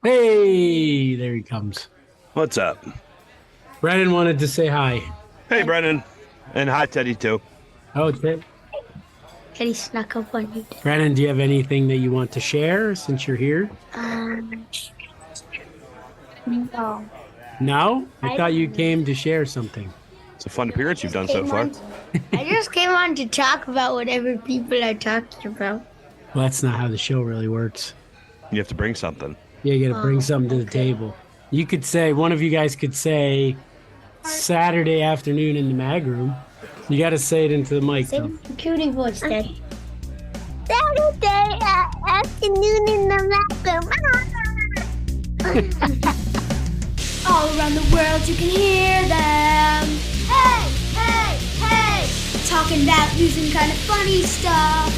Hey, there he comes. What's up? Brennan wanted to say hi. Hey, Brennan. And hi, Teddy, too. Oh, Teddy snuck up on you. Brennan, do you have anything that you want to share since you're here? No. No? I thought you came to share something. It's a fun appearance you've done so far. I just came on to talk about whatever people are talking about. Well, that's not how the show really works. You have to bring something. Yeah, you got to bring something to the table. You could say, one of you guys could say Saturday afternoon in the mag room. You got to say it into the mic, though. Say cutie voice, Daddy. Saturday afternoon in the bathroom. All around the world you can hear them. Hey, hey, hey. Talking about news and kind of funny stuff.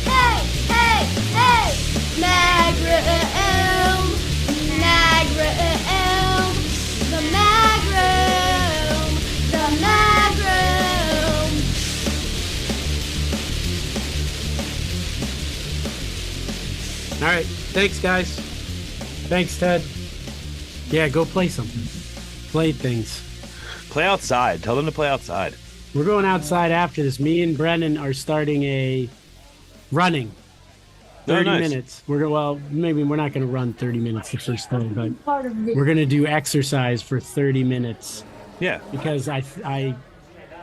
Hey, hey, hey. Mag-room, mag-room, the mag-room, the mag-room. All right. Thanks, guys. Thanks, Ted. Yeah, go play something. Play things. Play outside. Tell them to play outside. We're going outside after this. Me and Brennan are starting a running. 30 nice. minutes. Maybe we're not going to run 30 minutes the first time, but we're going to do exercise for 30 minutes Yeah. because I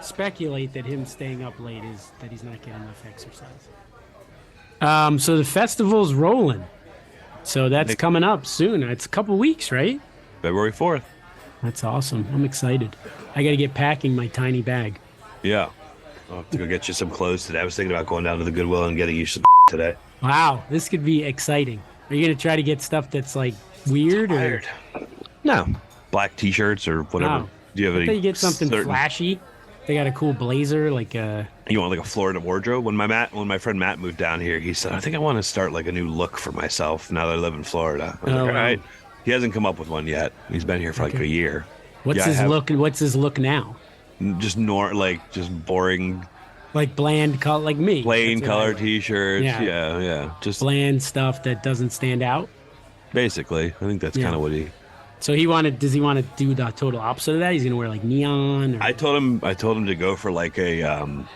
speculate that him staying up late is that he's not getting enough exercise. So the festival's rolling. So that's coming up soon. It's a couple weeks, right? February 4th. That's awesome. I'm excited. I got to get packing my tiny bag. Yeah. I'll have to go get you some clothes today. I was thinking about going down to the Goodwill and getting you some today. Wow, this could be exciting. Are you going to try to get stuff that's like weird or? No. Black t-shirts or whatever. No. Do you have any? You get something flashy. They got a cool blazer, like a. You want like a Florida wardrobe? When my friend Matt moved down here, he said, "I think I want to start like a new look for myself now that I live in Florida." I was like, all right. He hasn't come up with one yet. He's been here for like a year. What's his look? What's his look now? Just just boring, like bland color, like me. Plain color t-shirts. Yeah. Just bland stuff that doesn't stand out. Basically, I think that's kind of what he. So does he want to do the total opposite of that? He's gonna wear like neon. Or... I told him to go for like a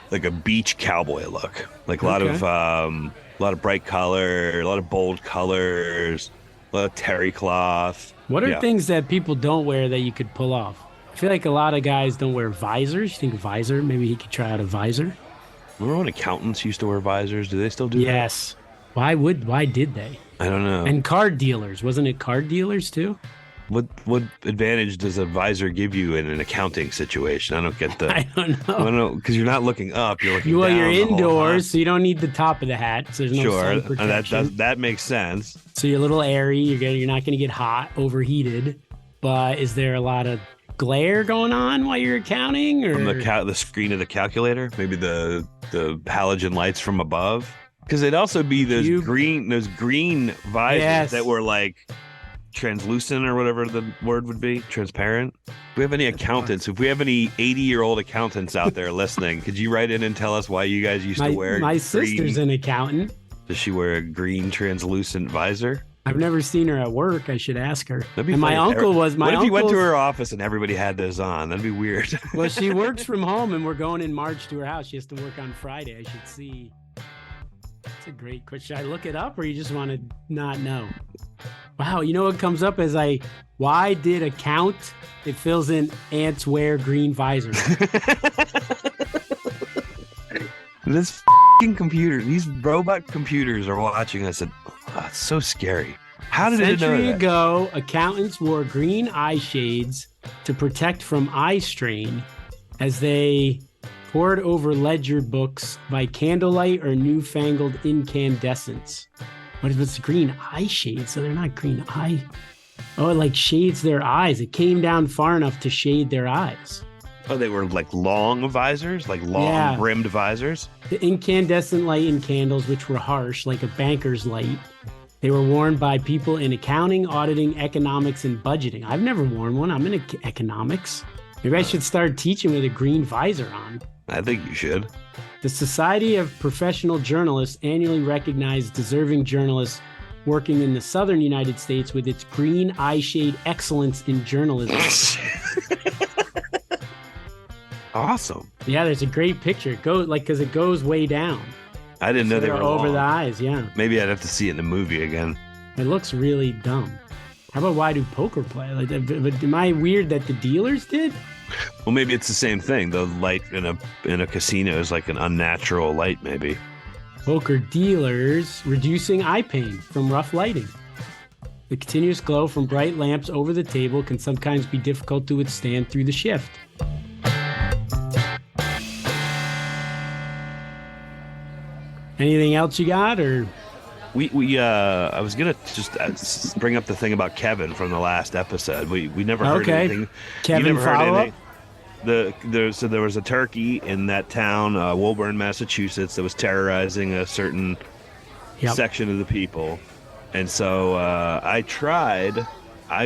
beach cowboy look, like a lot of bright color, a lot of bold colors, a lot of terry cloth. What are things that people don't wear that you could pull off? I feel like a lot of guys don't wear visors. You think visor? Maybe he could try out a visor. Remember when accountants used to wear visors? Do they still do that? Yes. Why did they? I don't know. And card dealers. Wasn't it card dealers too? What advantage does a visor give you in an accounting situation? I don't get the. I don't know. I don't know because you're not looking up. You're looking well, down. You're indoors, so you don't need the top of the hat. So there's no sun protection. That makes sense. So you're a little airy. You're not going to get hot, overheated. But is there a lot of glare going on while you're accounting, or from the screen of the calculator? Maybe the halogen lights from above. Because it'd also be those green visors that were like translucent or whatever the word would be, transparent. If we have any accountants, if we have any 80-year-old accountants out there listening, could you write in and tell us why you guys used to wear my sister's an accountant. Does she wear a green translucent visor? I've never seen her at work. I should ask her. That'd be and funny. My uncle was my What if you went to her office and everybody had those on? That'd be weird. Well, she works from home and we're going in March to her house. She has to work on Friday. I should see. That's a great question. Should I look it up or you just want to not know? Wow, you know what comes up as why did account? It fills in ants wear green visor. This computer, these robot computers are watching us and it's so scary. How did it know that? A century ago, accountants wore green eye shades to protect from eye strain as they pored over ledger books by candlelight or newfangled incandescence. What is this green eye shade? So they're not green eye. Oh, it like shades their eyes. It came down far enough to shade their eyes. Oh, they were like long visors, like long brimmed visors? The incandescent light in candles, which were harsh, like a banker's light. They were worn by people in accounting, auditing, economics, and budgeting. I've never worn one. I'm in economics. Maybe I should start teaching with a green visor on. I think you should. The Society of Professional Journalists annually recognizes deserving journalists working in the southern United States with its green eye shade excellence in journalism. Awesome. Yeah, there's a great picture. It goes because it goes way down. I didn't know they were over long. the eyes. Yeah. Maybe I'd have to see it in the movie again. It looks really dumb. How about why do poker play? Like, am I weird that the dealers did? Well, maybe it's the same thing. The light in a casino is like an unnatural light, maybe. Poker dealers reducing eye pain from rough lighting. The continuous glow from bright lamps over the table can sometimes be difficult to withstand through the shift. Anything else you got, or? I was gonna just bring up the thing about Kevin from the last episode. We never heard anything. Kevin, follow up. There was a turkey in that town, Woburn, Massachusetts, that was terrorizing a certain section of the people, and so I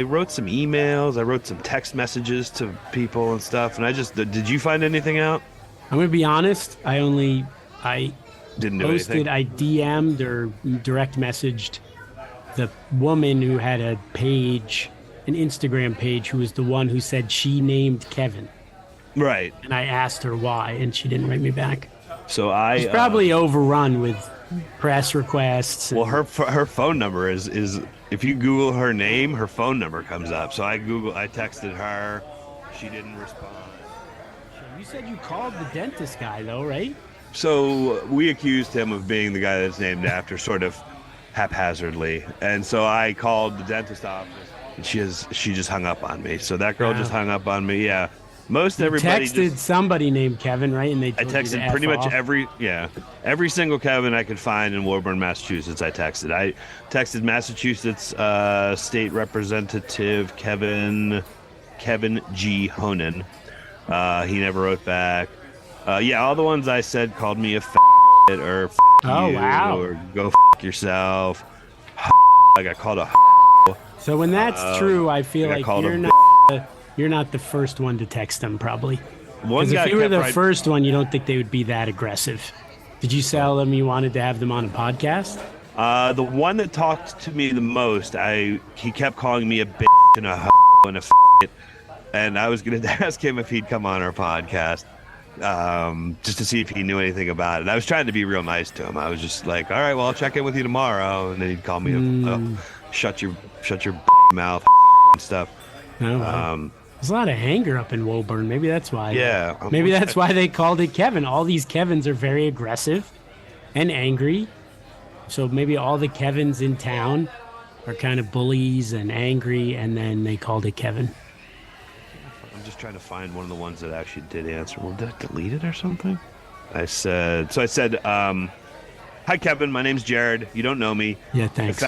wrote some emails, I wrote some text messages to people and stuff, and did you find anything out? I'm gonna be honest. I didn't do posted, anything. I DM'd or direct messaged the woman who had an Instagram page, who was the one who said she named Kevin. Right. And I asked her why, and she didn't write me back. So She's probably overrun with press requests. Well, her phone number is if you Google her name, her phone number comes up. So I texted her. She didn't respond. You said you called the dentist guy, though, right? So we accused him of being the guy that's named after, sort of haphazardly. And so I called the dentist office, and she just hung up on me. So that girl just hung up on me. Yeah. Everybody texted somebody named Kevin, right? And I texted pretty much every single Kevin I could find in Woburn, Massachusetts. I texted Massachusetts State Representative Kevin G. Honan. He never wrote back. All the ones I said called me a or you, or go yourself. I got called a. So when that's true, I feel like you're not the first one to text them, probably. Because if you were the first one, you don't think they would be that aggressive. Did you tell them you wanted to have them on a podcast? The one that talked to me the most, he kept calling me a bitch and a and a and I was going to ask him if he'd come on our podcast. Just to see if he knew anything about it. I was trying to be real nice to him. I was just like, all right, well, I'll check in with you tomorrow. And then he'd call me, shut your mouth and stuff. Oh, wow. There's a lot of anger up in Woburn. Maybe that's why. Yeah. Maybe that's why they called it Kevin. All these Kevins are very aggressive and angry. So maybe all the Kevins in town are kind of bullies and angry, and then they called it Kevin. I'm just trying to find one of the ones that actually did answer. Well, did I delete it or something? I said, hi, Kevin. My name's Jared. You don't know me. Yeah, thanks.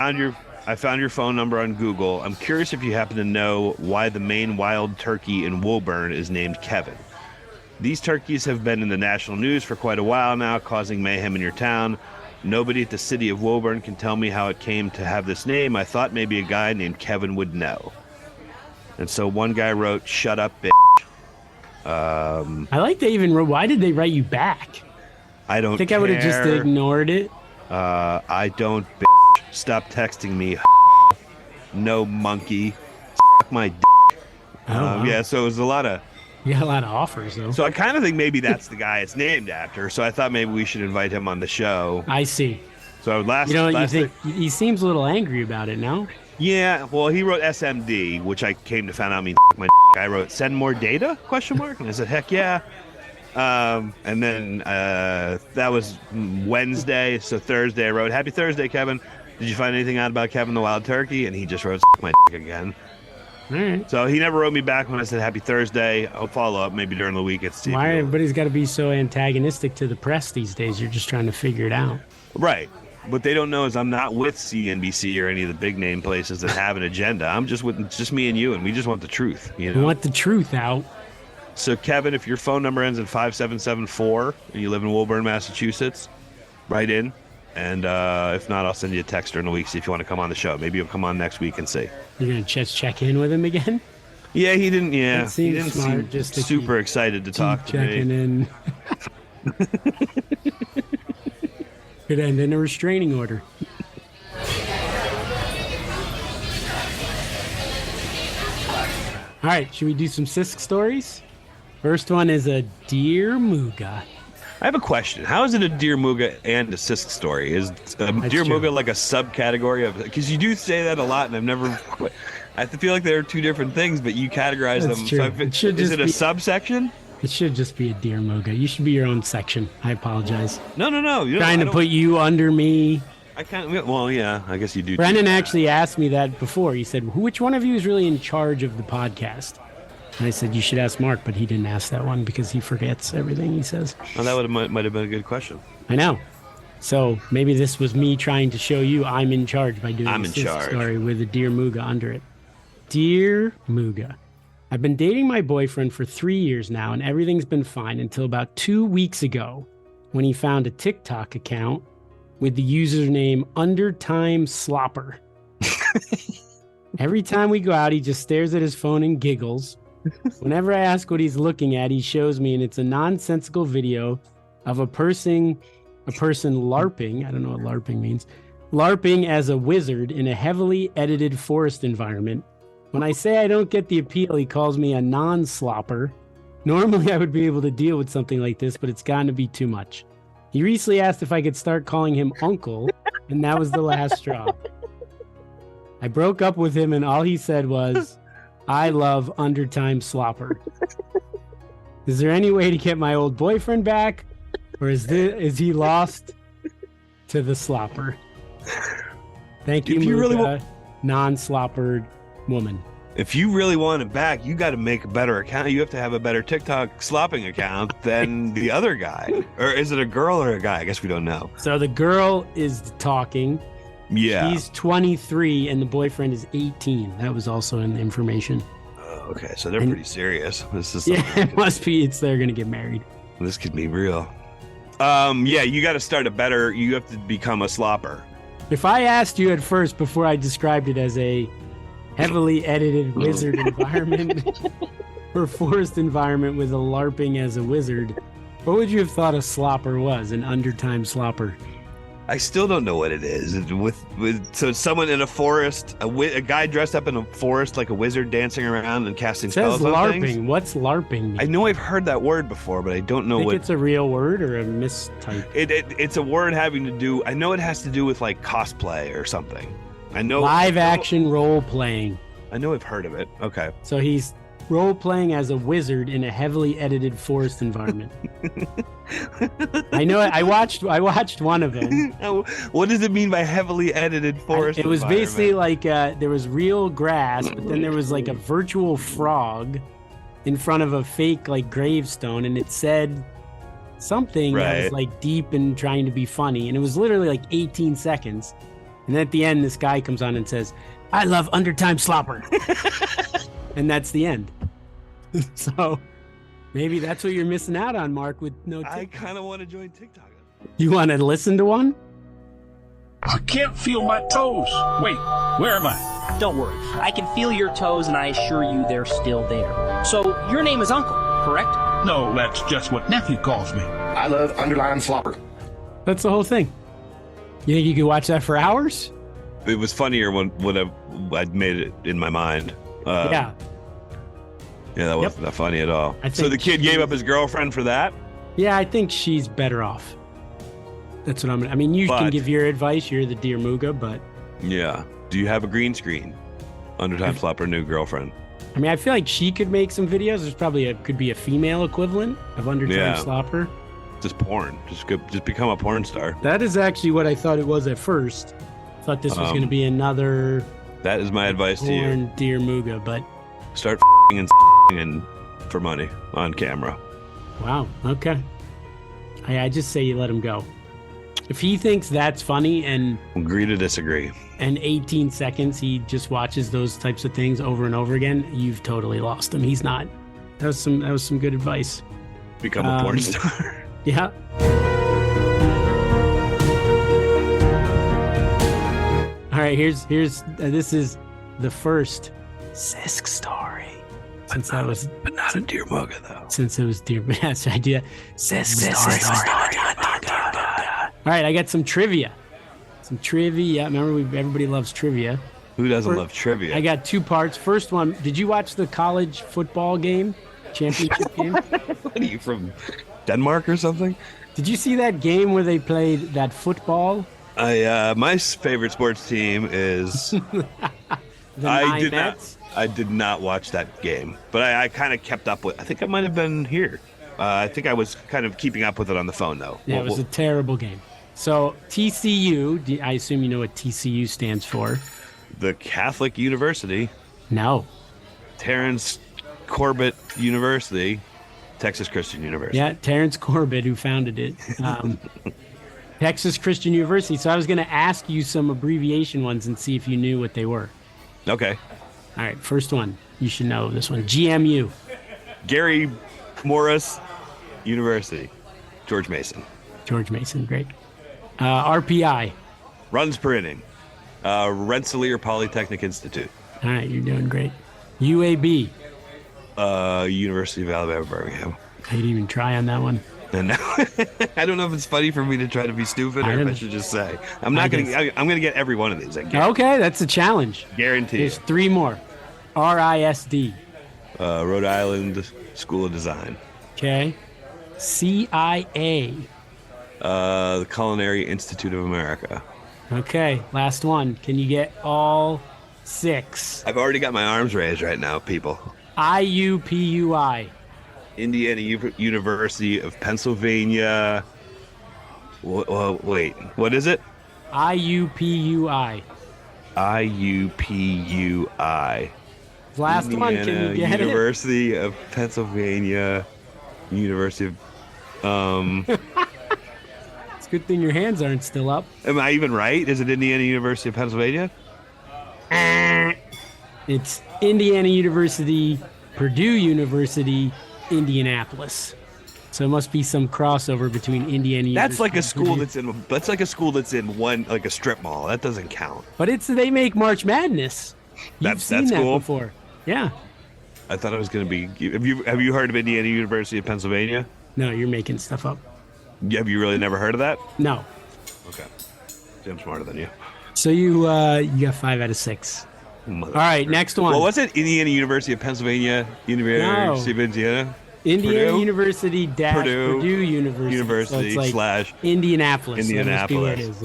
I found your phone number on Google. I'm curious if you happen to know why the main wild turkey in Woburn is named Kevin. These turkeys have been in the national news for quite a while now, causing mayhem in your town. Nobody at the city of Woburn can tell me how it came to have this name. I thought maybe a guy named Kevin would know. And so one guy wrote, shut up, bitch. I like they even wrote, why did they write you back? I don't think care. I would have just ignored it. I don't, bitch. Stop texting me. No monkey. Suck my dick. Wow. Yeah, so it was a lot of... You got a lot of offers, though. So I kind of think maybe that's the guy it's named after. So I thought maybe we should invite him on the show. I see. So you think he seems a little angry about it now? Yeah, well, he wrote SMD, which I came to find out means my dick. I wrote send more data? ? And I said, heck yeah. And then that was Wednesday. So Thursday I wrote, happy Thursday, Kevin. Did you find anything out about Kevin the Wild Turkey? And he just wrote my dick again. All right. So he never wrote me back when I said happy Thursday. I'll follow up maybe during the week. Why everybody's got to be so antagonistic to the press these days? You're just trying to figure it out. Right. What they don't know is I'm not with CNBC or any of the big name places that have an agenda. I'm just with just me and you, and we just want the truth. You know? We want the truth out. So, Kevin, if your phone number ends in 5774 and you live in Woburn, Massachusetts, write in. And if not, I'll send you a text during the week, see if you want to come on the show. Maybe you'll come on next week and see. You're going to just check in with him again? Yeah, he didn't. Yeah, he didn't seem just super excited to talk to me. Checking in. Could end in a restraining order. All right, should we do some Sisk stories? First one is a Dear Mooga. I have a question. How is it a Dear Mooga and a Sisk story? Is Dear Mooga like a subcategory of? Because you do say that a lot, and I've never. I feel like they're two different things, but you categorize them. True. Is it a subsection? It should just be a Dear Mooga. You should be your own section. I apologize. No. Trying to put you under me. I can't. Well, yeah. I guess you do. Brennan actually asked me that before. He said, "Which one of you is really in charge of the podcast?" And I said, you should ask Mark, but he didn't ask that one because he forgets everything he says. Oh, that might have been a good question. I know. So maybe this was me trying to show you I'm in charge by doing I'm a in Sisk charge. Story with a Dear Mooga under it. Dear Mooga, I've been dating my boyfriend for 3 years now, and everything's been fine until about 2 weeks ago when he found a TikTok account with the username Undertime Slopper. Every time we go out, he just stares at his phone and giggles. Whenever I ask what he's looking at, he shows me, and it's a nonsensical video of a person LARPing. I don't know what LARPing means. LARPing as a wizard in a heavily edited forest environment. When I say I don't get the appeal, he calls me a non-slopper. Normally, I would be able to deal with something like this, but it's gotten to be too much. He recently asked if I could start calling him Uncle, and that was the last straw. I broke up with him, and all he said was, I love Undertime Slopper. Is there any way to get my old boyfriend back? Or is he lost to the slopper? Thank you, Mooga, non-sloppered woman. If you really want it back, you got to make a better account. You have to have a better TikTok slopping account than the other guy. Or is it a girl or a guy? I guess we don't know. So the girl is talking. Yeah. He's 23 and the boyfriend is 18. That was also in the information. Okay, so they're pretty serious. This is it must be. They're gonna get married. This could be real. Yeah, you got to start you have to become a slopper. If I asked you at first before I described it as a heavily edited wizard environment or forest environment with a LARPing as a wizard, what would you have thought a slopper was? An Undertime Slopper? I still don't know what it is. So it's someone in a forest, a guy dressed up in a forest like a wizard dancing around and casting spells on LARPing. things. What's LARPing mean? I know I've heard that word before, but I don't know it's a real word or a mistype. It's a word having to do. I know it has to do with like cosplay or something. I know live action role playing. I know I've heard of it. Okay. So he's role playing as a wizard in a heavily edited forest environment. I know. I watched one of them. What does it mean by heavily edited forest? It was basically like there was real grass, but then there was like a virtual frog in front of a fake like gravestone, and it said something that was like deep and trying to be funny, and it was literally like 18 seconds. And then at the end, this guy comes on and says, "I love Undertime Slopper," and that's the end. So maybe that's what you're missing out on, Mark, with no TikTok. I kind of want to join TikTok. You want to listen to one? I can't feel my toes. Wait, where am I? Don't worry. I can feel your toes, and I assure you they're still there. So, your name is Uncle, correct? No, that's just what nephew calls me. I love Underline Slopper. That's the whole thing. You think you could watch that for hours? It was funnier when I'd made it in my mind. Yeah, that wasn't that funny at all. So the kid gave up his girlfriend for that? Yeah, I think she's better off. That's what I mean, you can give your advice. You're the Dear Mooga, but... Yeah. Do you have a green screen? Undertime Slopper, new girlfriend. I mean, I feel like she could make some videos. There's probably could be a female equivalent of Undertime Slopper. Just porn. Just become a porn star. That is actually what I thought it was at first. I thought this was going to be another... That is my advice to you. Dear Mooga, but... Start and for money on camera. Wow. Okay. I just say you let him go. If he thinks that's funny and agree to disagree, and 18 seconds he just watches those types of things over and over again, you've totally lost him. He's not. That was some good advice. Become a porn star. Yeah. All right. Here's this is the first Sisk story. Since that was, but not a Dear Mooga though. Since it was Dear, that's the idea. Sisk story. All right, I got some trivia. Remember, everybody loves trivia. Who doesn't love trivia? I got 2 parts. First one, did you watch the college football game? Championship game? What are you, from Denmark or something? Did you see that game where they played that football? My favorite sports team is I did not watch that game, but I kind of kept up with. I think I might have been here. I think I was kind of keeping up with it on the phone, though. Yeah, it was a terrible game. So TCU, I assume you know what TCU stands for. The Catholic University. No. Terrence Corbett University. Texas Christian University. Yeah, Terrence Corbett, who founded it. Texas Christian University. So I was going to ask you some abbreviation ones and see if you knew what they were. Okay. All right, first one. You should know this one. GMU. Gary Morris University. George Mason. George Mason, great. RPI. Runs per inning. Rensselaer Polytechnic Institute. All right, you're doing great. UAB. University of Alabama, Birmingham. I didn't even try on that one. And now, I don't know if it's funny for me to try to be stupid or if I should just say. I'm gonna get every one of these. Okay, that's a challenge. Guarantee. There's 3 more. RISD. Rhode Island School of Design. Okay. CIA. The Culinary Institute of America. Okay, last one. Can you get all 6? I've already got my arms raised right now, people. IUPUI. Indiana University of Pennsylvania. Wait, what is it? IUPUI. IUPUI. Last Indiana one, can you get University of Pennsylvania. University of... It's a good thing your hands aren't still up. Am I even right? Is it Indiana University of Pennsylvania? It's Indiana University, Purdue University, Indianapolis. So it must be some crossover between Indiana University. That's like a school that's in. That's like a school that's in one, like a strip mall. That doesn't count. But they make March Madness. You've seen that cool. before. Yeah. I thought it was going to be. Have you heard of Indiana University of Pennsylvania? No, you're making stuff up. Have you really never heard of that? No. Okay. I'm smarter than you. So you got 5 out of 6. All right, next one. Well, what's it? Indiana University of Pennsylvania, University of Indiana. Indiana Purdue? University dash Purdue University. So it's like Indianapolis. Indianapolis.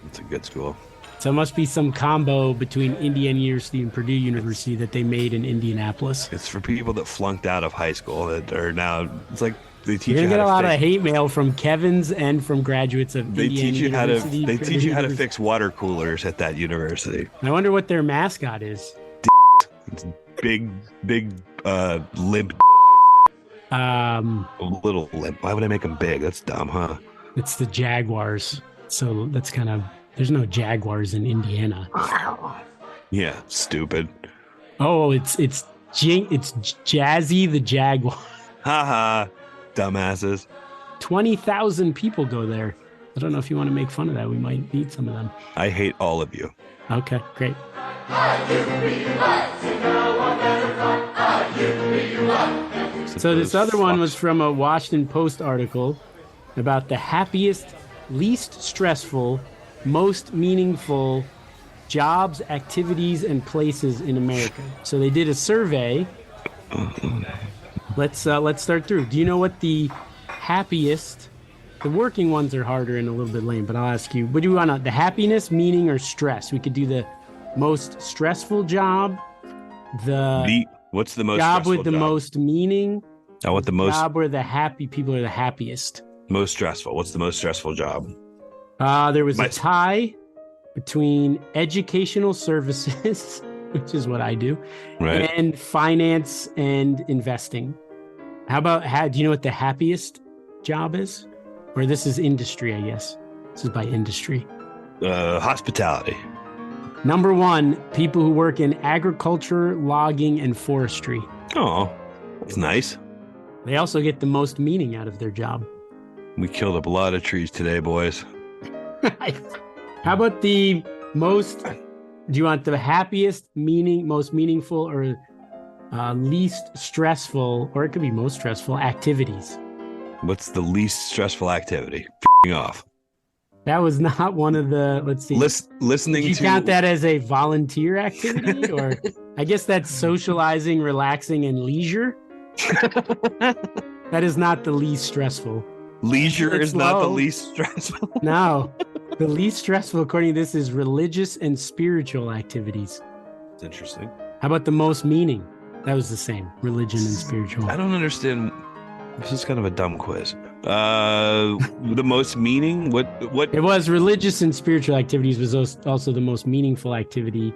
It's a good school. So it must be some combo between Indiana University and Purdue University that they made in Indianapolis. It's for people that flunked out of high school that are now. It's like they teach You're you gonna how get a lot fix, of hate mail from Kevins and from graduates of they Indiana teach you University. They teach you how to fix water coolers at that university. I wonder what their mascot is. It's big, limp. A little limp. Why would I make them big? That's dumb, huh? It's the Jaguars. So that's kind of. There's no Jaguars in Indiana. Yeah, stupid. Oh, it's Jazzy the Jaguar. Haha, dumbasses. 20,000 people go there. I don't know if you want to make fun of that. We might need some of them. I hate all of you. Okay, great. So this other one was from a Washington Post article about the happiest, least stressful, most meaningful jobs, activities, and places in America. So they did a survey. Let's start through. Do you know what the happiest? The working ones are harder and a little bit lame, but I'll ask you. What do you want? The happiness, meaning, or stress? We could do the most stressful job. What's the most job stressful with the most meaning? I want the most job where the happy people are the happiest. Most stressful. What's the most stressful job? There was a tie between educational services, which is what I do, right, and finance and investing. Do you know what the happiest job is? Or this is industry, I guess. This is by industry. Hospitality. Number 1, people who work in agriculture, logging, and forestry. Oh, that's nice. They also get the most meaning out of their job. We killed up a lot of trees today, boys. How about the most? Do you want the happiest, most meaningful, or least stressful, or it could be most stressful activities? What's the least stressful activity? F***ing off. That was not one of the, let's see. Listening Did you to... count that as a volunteer activity? Or I guess that's socializing, relaxing, and leisure. That is not the least stressful. Leisure It's is not the low. least stressful. No. The least stressful, according to this, is religious and spiritual activities. It's interesting. How about the most meaning? That was the same. Religion and spiritual. I don't understand. This is kind of a dumb quiz. The most meaning? What? It was religious and spiritual activities was also the most meaningful activity,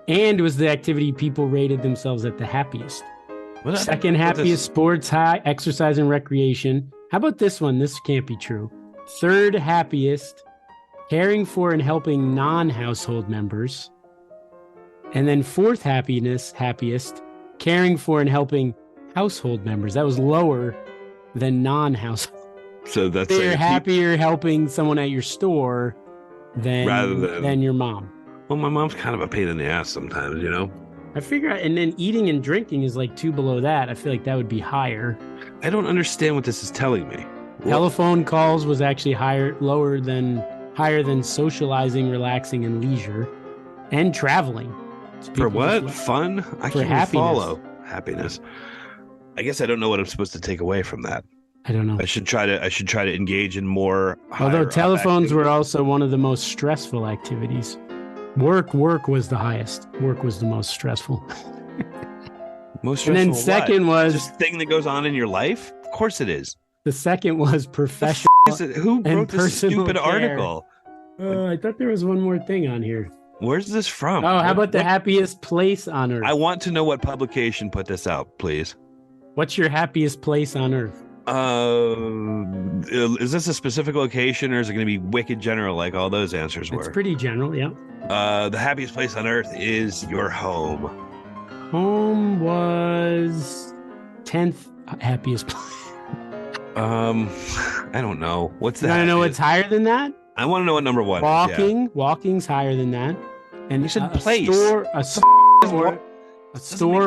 and was the activity people rated themselves at the happiest. Second happiest, sports, high, exercise, and recreation. How about this one? This can't be true. Third happiest, caring for and helping non-household members. And then fourth happiest, caring for and helping household members. That was lower than non-household. So that's you're happier helping someone at your store than your mom. Well, my mom's kind of a pain in the ass sometimes, you know? I figure, and then eating and drinking is like 2 below that. I feel like that would be higher. I don't understand what this is telling me. Telephone calls was actually higher than socializing, relaxing, and leisure, and traveling. For what? Fun? I For can't happiness. follow happiness. I guess I don't know what I'm supposed to take away from that. I don't know. I should try to engage in more. Although telephones were also one of the most stressful activities. Work was the highest. Work was the most stressful. Most stressful. And then second was just thing that goes on in your life. Of course it is. The second was professional. Who wrote this stupid article? I thought there was one more thing on here. Where's this from? Oh, how about the happiest place on earth? I want to know what publication put this out, please. What's your happiest place on earth? Is this a specific location, or is it going to be wicked general like all those answers were? It's pretty general, yeah. The happiest place on earth is your home. Home was 10th happiest place. I don't know. What's that? You want to know what's higher than that? I want to know what number one is. Walking's higher than that. And you said place. A store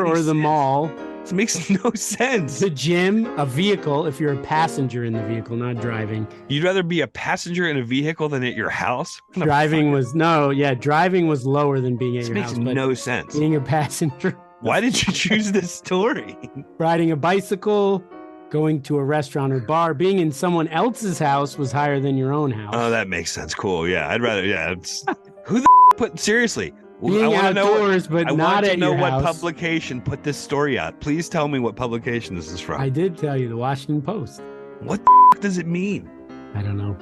or the mall. This makes no sense. The gym, a vehicle, if you're a passenger in the vehicle, not driving. You'd rather be a passenger in a vehicle than at your house? Driving was lower than being at your house. This makes no sense. Being a passenger. Why did you choose this story? Riding a bicycle, going to a restaurant or bar, being in someone else's house was higher than your own house. Oh, that makes sense. Cool. Yeah, I'd rather. Yeah. Who the put seriously? Being outdoors, but not at your house. I want to know what publication put this story out. Please tell me what publication this is from. I did tell you, the Washington Post. What the does it mean? I don't know.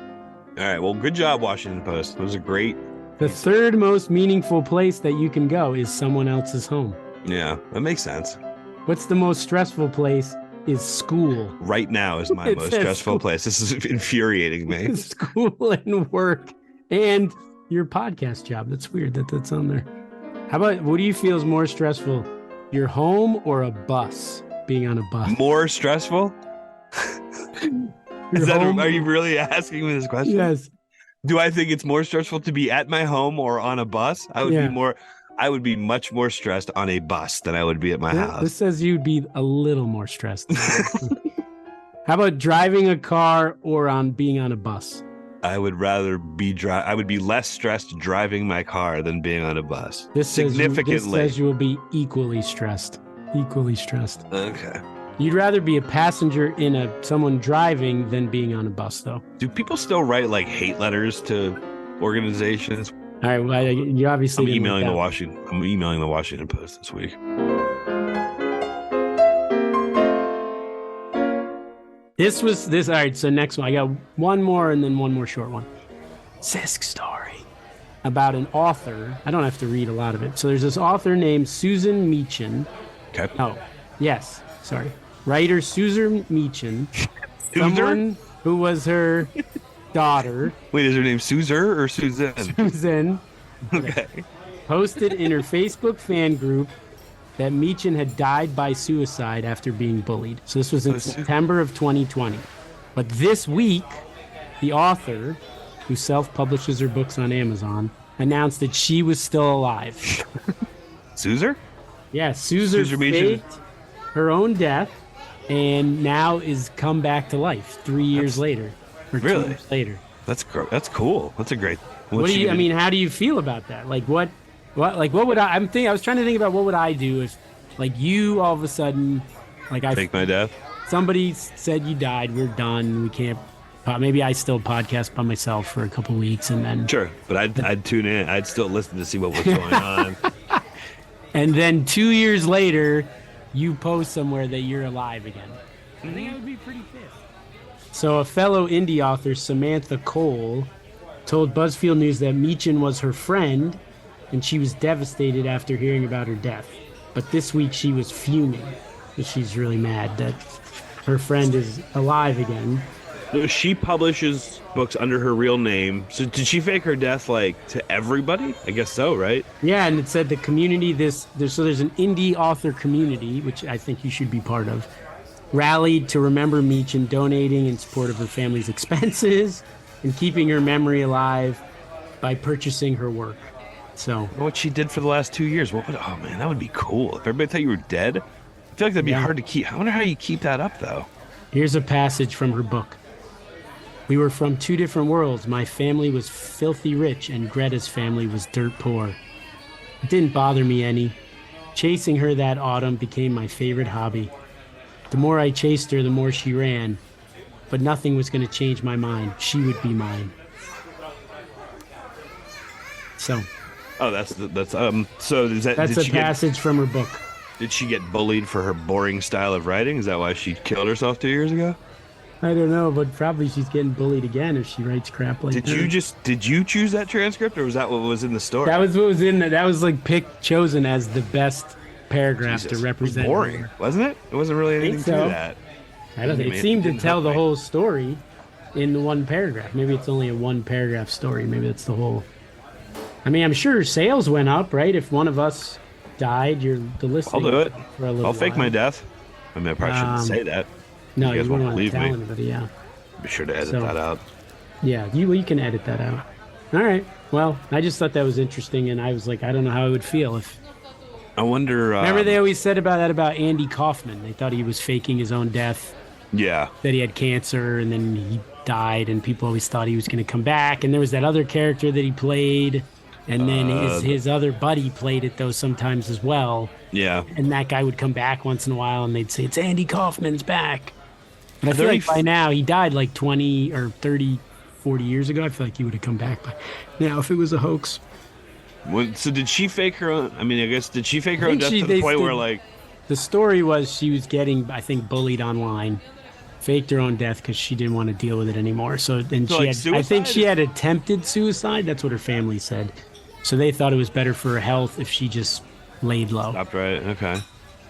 All right. Well, good job, Washington Post. It was a great. The third most meaningful place that you can go is someone else's home. Yeah, that makes sense. What's the most stressful place? Is school. Right now is my most stressful place. This is infuriating me. School and work and your podcast job. That's weird that that's on there. How about, what do you feel is more stressful? Your home or a bus? Being on a bus. More stressful? Are you really asking me this question? Yes. Do I think it's more stressful to be at my home or on a bus? I would be much more stressed on a bus than I would be at my house. This says you'd be a little more stressed. How about driving a car or being on a bus? I would rather I would be less stressed driving my car than being on a bus. This says you will be equally stressed. Equally stressed. Okay. You'd rather be a passenger in someone driving than being on a bus, though. Do people still write like hate letters to organizations? All right, well, you obviously. I'm emailing the Washington Post this week. All right, so next one. I got one more and then one more short one. Sisk story about an author. I don't have to read a lot of it. So there's this author named Susan Meechan. Okay. Oh, yes. Sorry. Writer Susan Meechan. Someone who was her daughter. Wait, is her name Suzer or Susan? Susan. Okay. Posted in her Facebook fan group that Meechan had died by suicide after being bullied. So this was in September of 2020. But this week, the author, who self-publishes her books on Amazon, announced that she was still alive. Suzer? Yeah, Suzer faked her own death and now is come back to life 3 years later. Or 2 years later. That's cool. That's a great. What do you? I mean, how do you feel about that? Like what would I? I was trying to think about what would I do if, like, you all of a sudden, like fake my death. Somebody said you died. We're done. We can't. Maybe I still podcast by myself for a couple weeks and then. Sure, but I'd tune in. I'd still listen to see what was going on. And then 2 years later, you post somewhere that you're alive again. I think I would be pretty pissed. So a fellow indie author, Samantha Cole, told BuzzFeed News that Meechin was her friend, and she was devastated after hearing about her death. But this week she was fuming. She's really mad that her friend is alive again. She publishes books under her real name. So did she fake her death, like, to everybody? I guess so, right? Yeah, and it said the community, there's an indie author community, which I think you should be part of, rallied to remember Meechin, donating in support of her family's expenses and keeping her memory alive by purchasing her work. So what she did for the last 2 years. Oh, man, that would be cool. If everybody thought you were dead, I feel like that'd be hard to keep. I wonder how you keep that up, though. Here's a passage from her book. We were from two different worlds. My family was filthy rich, and Greta's family was dirt poor. It didn't bother me any. Chasing her that autumn became my favorite hobby. The more I chased her, the more she ran. But nothing was going to change my mind. She would be mine. So. Oh, so is that... That's a passage from her book. Did she get bullied for her boring style of writing? Is that why she killed herself 2 years ago? I don't know, but probably she's getting bullied again if she writes crap like that. Did you choose that transcript, or was that what was in the story? That was what was in it. That was like chosen as the best paragraph to represent. It was boring, wasn't it? It wasn't really anything to that. I don't know. It seemed to tell the whole story in the one paragraph. Maybe it's only a one paragraph story. Maybe that's the whole. I mean, I'm sure sales went up, right? If one of us died, the listing. I'll do it. I'll fake my death. I mean, I probably shouldn't say that. No, you wouldn't want to tell anybody, yeah. Be sure to edit that out. Yeah, you can edit that out. All right. Well, I just thought that was interesting, and I was like, I don't know how I would feel if... I wonder... Remember they always said about Andy Kaufman. They thought he was faking his own death. Yeah. That he had cancer, and then he died, and people always thought he was going to come back. And there was that other character that he played, and then his other buddy played it, though, sometimes as well. Yeah. And that guy would come back once in a while, and they'd say, it's Andy Kaufman's back. But I feel like by now, he died like 20 or 30, 40 years ago. I feel like he would have come back by now if it was a hoax. So did she fake her own? I mean, I guess, did she fake her own death to the point where, like... The story was she was getting, I think, bullied online. Faked her own death because she didn't want to deal with it anymore. I think she had attempted suicide. That's what her family said. So they thought it was better for her health if she just laid low. Stopped, right? Okay.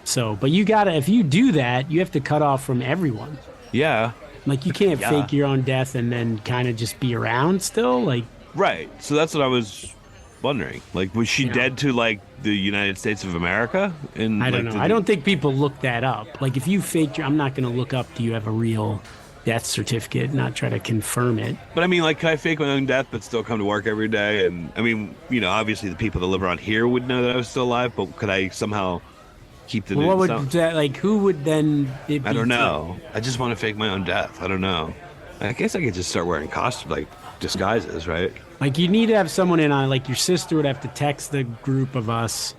So, but if you do that, you have to cut off from everyone. Yeah. Like, you can't fake your own death and then kind of just be around still. Like, right. So that's what I was wondering. Like, was she dead to, like, the United States of America? I don't know. I don't think people look that up. Like, if you faked I'm not going to look up, do you have a real death certificate, not try to confirm it. But I mean, like, can I fake my own death but still come to work every day? And I mean, you know, obviously the people that live around here would know that I was still alive, but could I somehow keep the what would that, like, who would then it be? I don't know. I just want to fake my own death. I don't know. I guess I could just start wearing costumes, like disguises, right? Like, you need to have someone in on, like, your sister would have to text the group of us.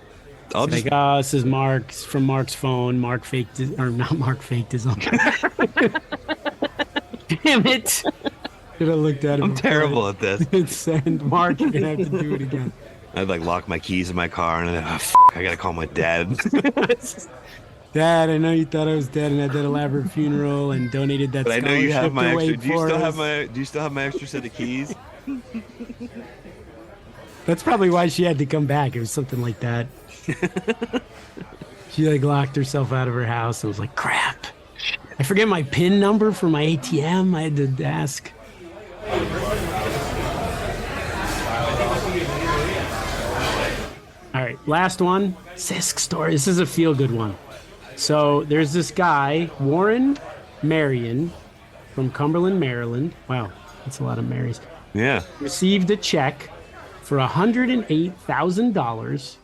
Like, oh, this is Mark from Mark's phone. Mark faked his, or not Mark faked his own. Damn it. Should have looked at him. I'm terrible at this. Send Mark, you're going to have to do it again. I'd like lock my keys in my car and then, I got to call my dad. Dad, I know you thought I was dead and had that elaborate funeral and donated that. But I know you have my extra. Do you still have my extra set of keys? That's probably why she had to come back. It was something like that. She like locked herself out of her house and was like, crap. I forget my PIN number for my ATM. I had to ask. All right, last one. Sisk story. This is a feel-good one. So there's this guy, Warren Marion, from Cumberland, Maryland. Wow, that's a lot of Marys. Yeah. Received a check for $108,000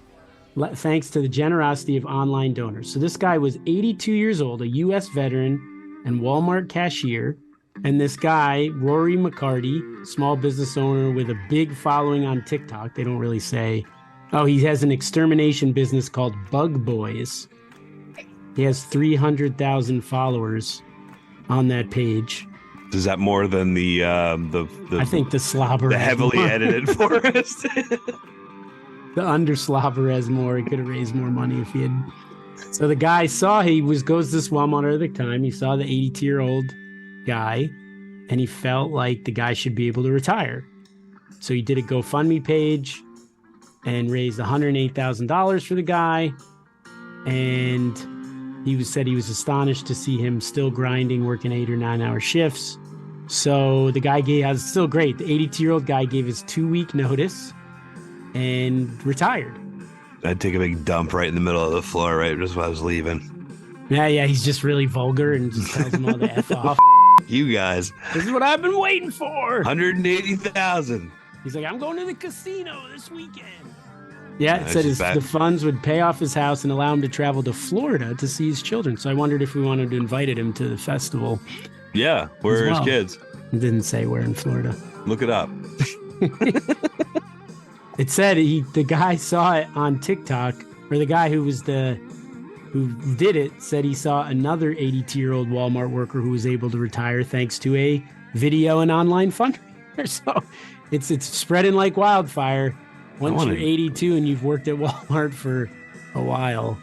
thanks to the generosity of online donors. So this guy was 82 years old, a U.S. veteran and Walmart cashier. And this guy, Rory McCarty, small business owner with a big following on TikTok. They don't really say. Oh, he has an extermination business called Bug Boys. He has 300,000 followers on that page. Is that more than the I think the slobber, the heavily edited forest? The under slobber has more. He could have raised more money if he had. So the guy saw goes to this Walmart at the time. He saw the 82-year-old guy, and he felt like the guy should be able to retire. So he did a GoFundMe page and raised $108,000 for the guy. And said he was astonished to see him still grinding, working 8 or 9 hour shifts. So the guy was still great. The 82-year-old guy gave his 2-week notice and retired. I'd take a big dump right in the middle of the floor, right just while I was leaving. Yeah, he's just really vulgar and just tells them all to F off. You guys. This is what I've been waiting for. 180,000. He's like, I'm going to the casino this weekend. Yeah, it said the funds would pay off his house and allow him to travel to Florida to see his children. So I wondered if we wanted to invite him to the festival. Yeah, where are his kids? It didn't say where in Florida. Look it up. It said the guy saw it on TikTok, or the guy who did it said he saw another 82-year-old Walmart worker who was able to retire thanks to a video and online fundraiser. So it's spreading like wildfire. Once you're 82 and you've worked at Walmart for a while,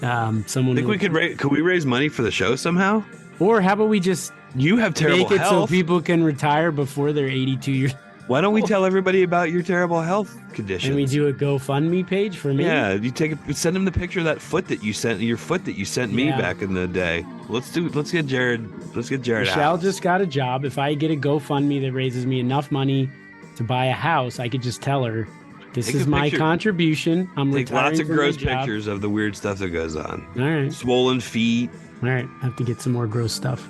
could we raise money for the show somehow? Or how about we just you have terrible make it health so people can retire before they're 82 years old? Why don't we tell everybody about your terrible health condition? And we do a GoFundMe page for me? Yeah, you send him the picture of that foot that you sent me back in the day. Let's get Jared Michelle just got a job. If I get a GoFundMe that raises me enough money to buy a house, I could just tell her, this is my contribution. I'm Take retiring lots of from gross my job. pictures of the weird stuff that goes on. All right. Swollen feet. All right. I have to get some more gross stuff.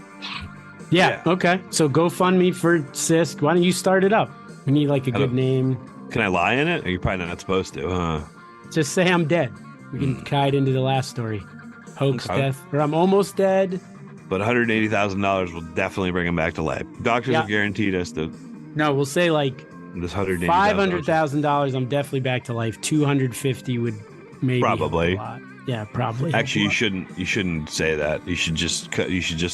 Yeah. Okay. So GoFundMe for Sisk. Why don't you start it up? We need like a good name. Can I lie in it? Or you're probably not supposed to, huh? Just say I'm dead. We can tie it into the last story. Hoax death. Or I'm almost dead. But $180,000 will definitely bring him back to life. Doctors have guaranteed us that. No, we'll say like this $500,000. I'm definitely back to life. 250 would maybe probably. A lot. Yeah, probably. Actually, you shouldn't say that. You should just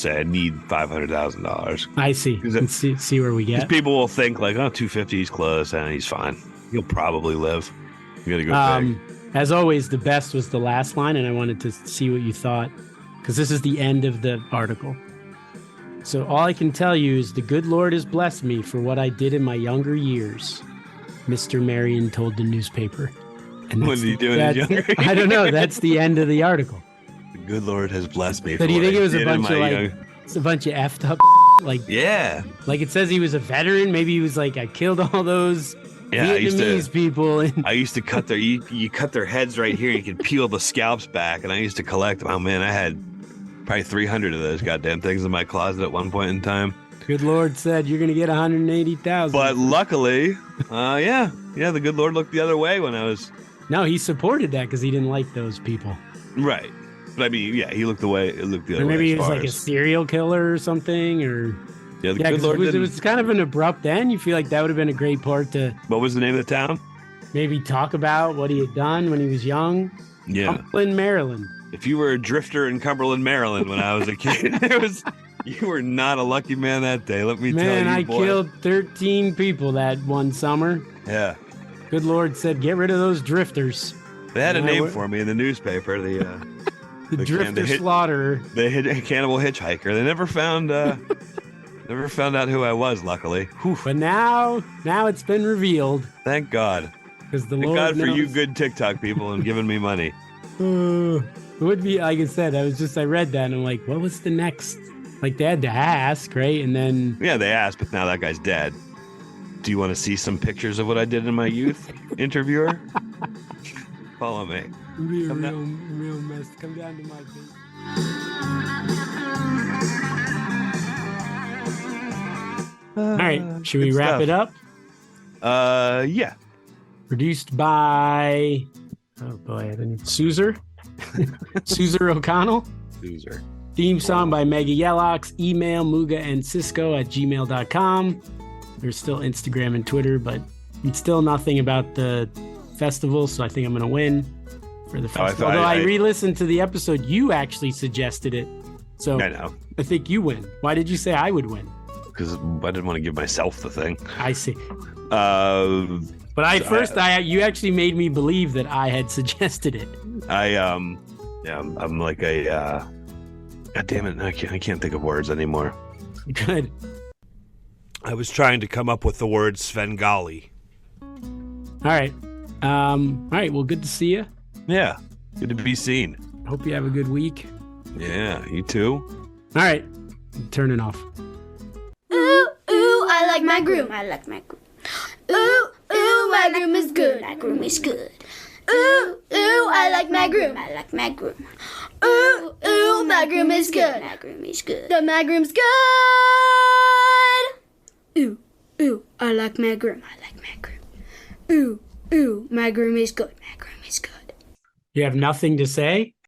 say I need $500,000. I see. And see where we get. Because people will think like, oh, 250 is close, and he's fine. He'll probably live. You gotta go big. As always, the best was the last line, and I wanted to see what you thought, because this is the end of the article. So all I can tell you is the good Lord has blessed me for what I did in my younger years, Mr. Marion told the newspaper. And what did he do in his younger years? I don't know. That's the end of the article. The good Lord has blessed me. So do you think it was a bunch of effed up like? Yeah. Like it says he was a veteran. Maybe he was like, I killed all those Vietnamese people. I used to cut you cut their heads right here. You could peel the scalps back, and I used to collect them. Oh man, I had probably 300 of those goddamn things in my closet at one point in time. Good Lord said you're gonna get 180,000. But luckily, the good Lord looked the other way when I was. No, he supported that because he didn't like those people. Right. But I mean, yeah, he looked the way. It looked the other way. Or maybe he was like a serial killer or something, or. Yeah, the good Lord it was kind of an abrupt end. You feel like that would have been a great part to. What was the name of the town? Maybe talk about what he had done when he was young. Yeah. Cumberland, Maryland. If you were a drifter in Cumberland, Maryland when I was a kid, you were not a lucky man that day. Let me tell you, Man, I killed 13 people that one summer. Yeah. Good Lord said, get rid of those drifters. They had a name for me in the newspaper. The drifter slaughterer. The cannibal hitchhiker. They never found out who I was, luckily. Whew. But now it's been revealed. Thank God. Because the Thank Lord God for knows. you good TikTok people and giving me money. It would be, like I said, I read that and I'm like, what was the next? Like they had to ask, right? And then. Yeah, they asked, but now that guy's dead. Do you want to see some pictures of what I did in my youth, interviewer? Follow me. It'd be a real mess. Come down to my face. All right, should we wrap it up? Yeah. Produced by, oh boy, Suzer? Suzer O'Connell? Suzer. Theme song by Mega Yellox. Email moogaandsisko@gmail.com. There's still Instagram and Twitter, but it's still nothing about the festival, so I think I'm going to win for the festival. Although I re-listened to the episode, you actually suggested it. So I know. I think you win. Why did you say I would win? Because I didn't want to give myself the thing. I see. But you actually made me believe that I had suggested it. I'm like a God damn it! I can't think of words anymore. Good. I was trying to come up with the word Svengali. All right. Well, good to see you. Yeah, good to be seen. Hope you have a good week. Yeah, you too. All right, I'm turning off. Ooh, ooh, I like my groom. I like my groom. Ooh, ooh, my groom is good. My groom is good. Ooh, ooh, I like my groom. I like my groom. Ooh, ooh, my groom is good. My groom is good. My groom's good. Ooh, ooh, I like my groom. I like my groom. Ooh, ooh, my groom is good. My groom is good. You have nothing to say?